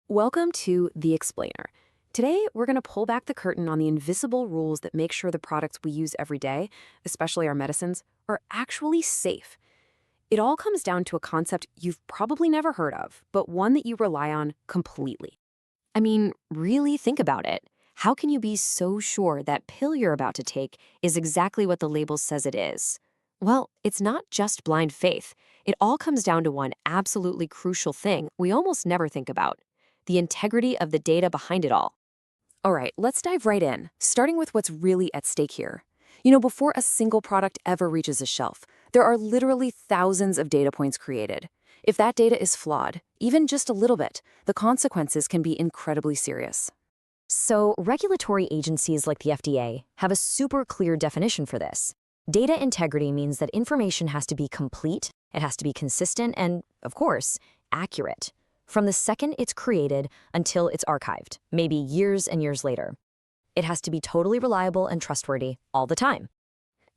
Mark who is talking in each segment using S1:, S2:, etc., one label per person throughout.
S1: Welcome to The Explainer. Today, we're going to pull back the curtain on the invisible rules that make sure the products we use every day, especially our medicines, are actually safe. It all comes down to a concept you've probably never heard of, but one that you rely on completely. I mean, really think about it. How can you be so sure that pill you're about to take is exactly what the label says it is? Well, it's not just blind faith. It all comes down to one absolutely crucial thing we almost never think about: the integrity of the data behind it all. All right, let's dive right in, starting with what's really at stake here. Before a single product ever reaches a shelf, there are literally thousands of data points created. If that data is flawed, even just a little bit, the consequences can be incredibly serious.
S2: So, regulatory agencies like the FDA have a super clear definition for this. Data integrity means that information has to be complete, it has to be consistent, and, of course, accurate, from the second it's created until it's archived, maybe years and years later. It has to be totally reliable and trustworthy all the time.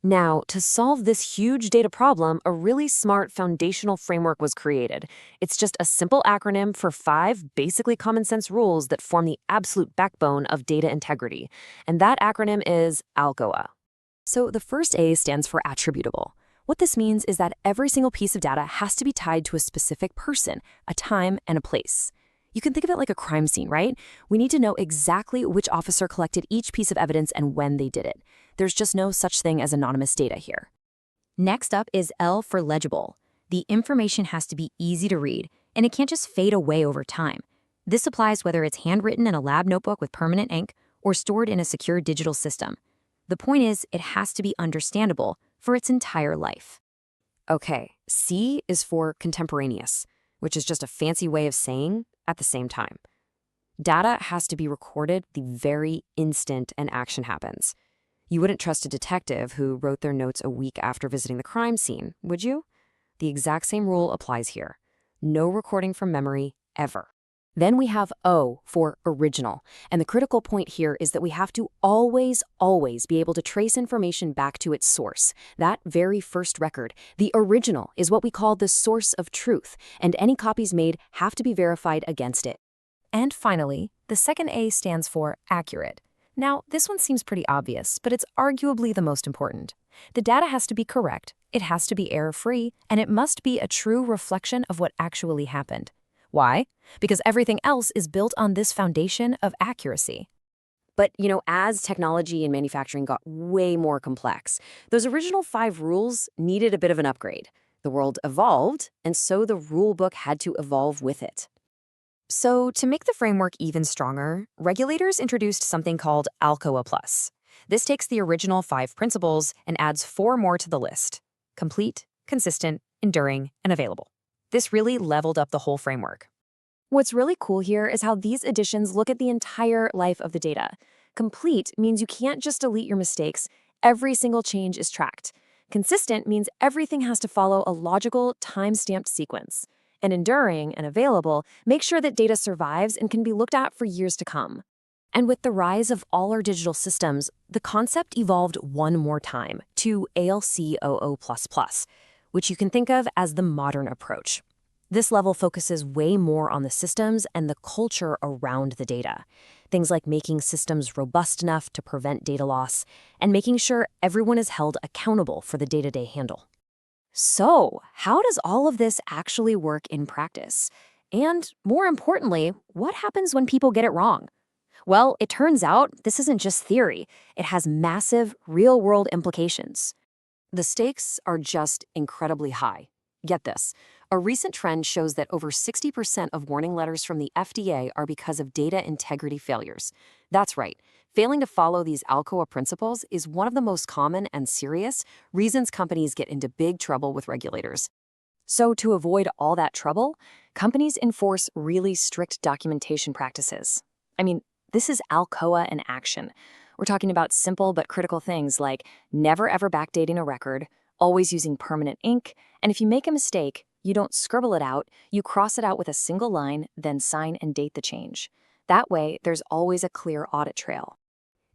S1: Now, to solve this huge data problem, a really smart foundational framework was created. It's just a simple acronym for 5 basically common sense rules that form the absolute backbone of data integrity. And that acronym is ALCOA. So the first A stands for attributable. What this means is that every single piece of data has to be tied to a specific person, a time, and a place. You can think of it like a crime scene, right? We need to know exactly which officer collected each piece of evidence and when they did it. There's just no such thing as anonymous data here.
S2: Next up is L for legible. The information has to be easy to read, and it can't just fade away over time. This applies whether it's handwritten in a lab notebook with permanent ink or stored in a secure digital system. The point is, it has to be understandable for its entire life.
S1: Okay, C is for contemporaneous, which is just a fancy way of saying at the same time. Data has to be recorded the very instant an action happens. You wouldn't trust a detective who wrote their notes a week after visiting the crime scene, would you? The exact same rule applies here. No recording from memory, ever. Then we have O for original, and the critical point here is that we have to always be able to trace information back to its source. That very first record, the original, is what we call the source of truth, and any copies made have to be verified against it.
S2: And finally, the second A stands for accurate. Now, this one seems pretty obvious, but it's arguably the most important. The data has to be correct, it has to be error-free, and it must be a true reflection of what actually happened. Why? Because everything else is built on this foundation of accuracy.
S1: But, as technology and manufacturing got way more complex, those original 5 rules needed a bit of an upgrade. The world evolved, and so the rule book had to evolve with it.
S2: So, to make the framework even stronger, regulators introduced something called ALCOA Plus. This takes the original 5 principles and adds 4 more to the list: complete, consistent, enduring, and available. This really leveled up the whole framework.
S1: What's really cool here is how these additions look at the entire life of the data. Complete means you can't just delete your mistakes. Every single change is tracked. Consistent means everything has to follow a logical, time-stamped sequence. And enduring and available make sure that data survives and can be looked at for years to come. And with the rise of all our digital systems, the concept evolved one more time to ALCOO++, which you can think of as the modern approach. This level focuses way more on the systems and the culture around the data. Things like making systems robust enough to prevent data loss and making sure everyone is held accountable for the day-to-day handle. So, how does all of this actually work in practice? And more importantly, what happens when people get it wrong? Well, it turns out this isn't just theory. It has massive, real-world implications. The stakes are just incredibly high. Get this. A recent trend shows that over 60% of warning letters from the FDA are because of data integrity failures. That's right. Failing to follow these ALCOA principles is one of the most common and serious reasons companies get into big trouble with regulators. So to avoid all that trouble, companies enforce really strict documentation practices. I mean, this is ALCOA in action. We're talking about simple but critical things like never ever backdating a record, always using permanent ink, and if you make a mistake, you don't scribble it out, you cross it out with a single line, then sign and date the change. That way, there's always a clear audit trail.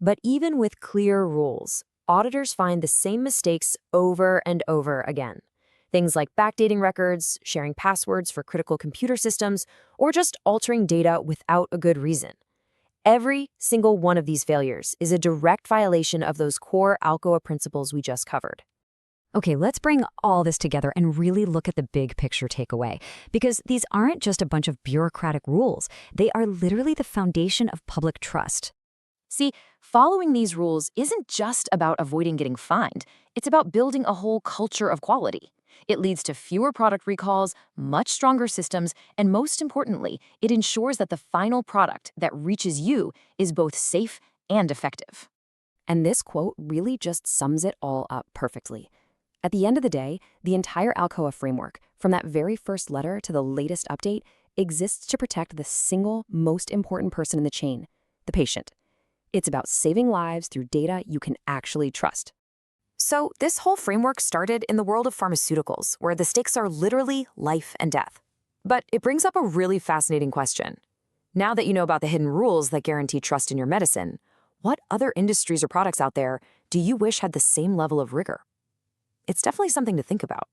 S1: But even with clear rules, auditors find the same mistakes over and over again. Things like backdating records, sharing passwords for critical computer systems, or just altering data without a good reason. Every single one of these failures is a direct violation of those core ALCOA principles we just covered.
S2: Okay, let's bring all this together and really look at the big picture takeaway, because these aren't just a bunch of bureaucratic rules. They are literally the foundation of public trust.
S1: See, following these rules isn't just about avoiding getting fined. It's about building a whole culture of quality. It leads to fewer product recalls, much stronger systems, and most importantly, it ensures that the final product that reaches you is both safe and effective. And this quote really just sums it all up perfectly. At the end of the day, the entire ALCOA framework, from that very first letter to the latest update, exists to protect the single most important person in the chain, the patient. It's about saving lives through data you can actually trust. So this whole framework started in the world of pharmaceuticals, where the stakes are literally life and death. But it brings up a really fascinating question. Now that you know about the hidden rules that guarantee trust in your medicine, what other industries or products out there do you wish had the same level of rigor? It's definitely something to think about.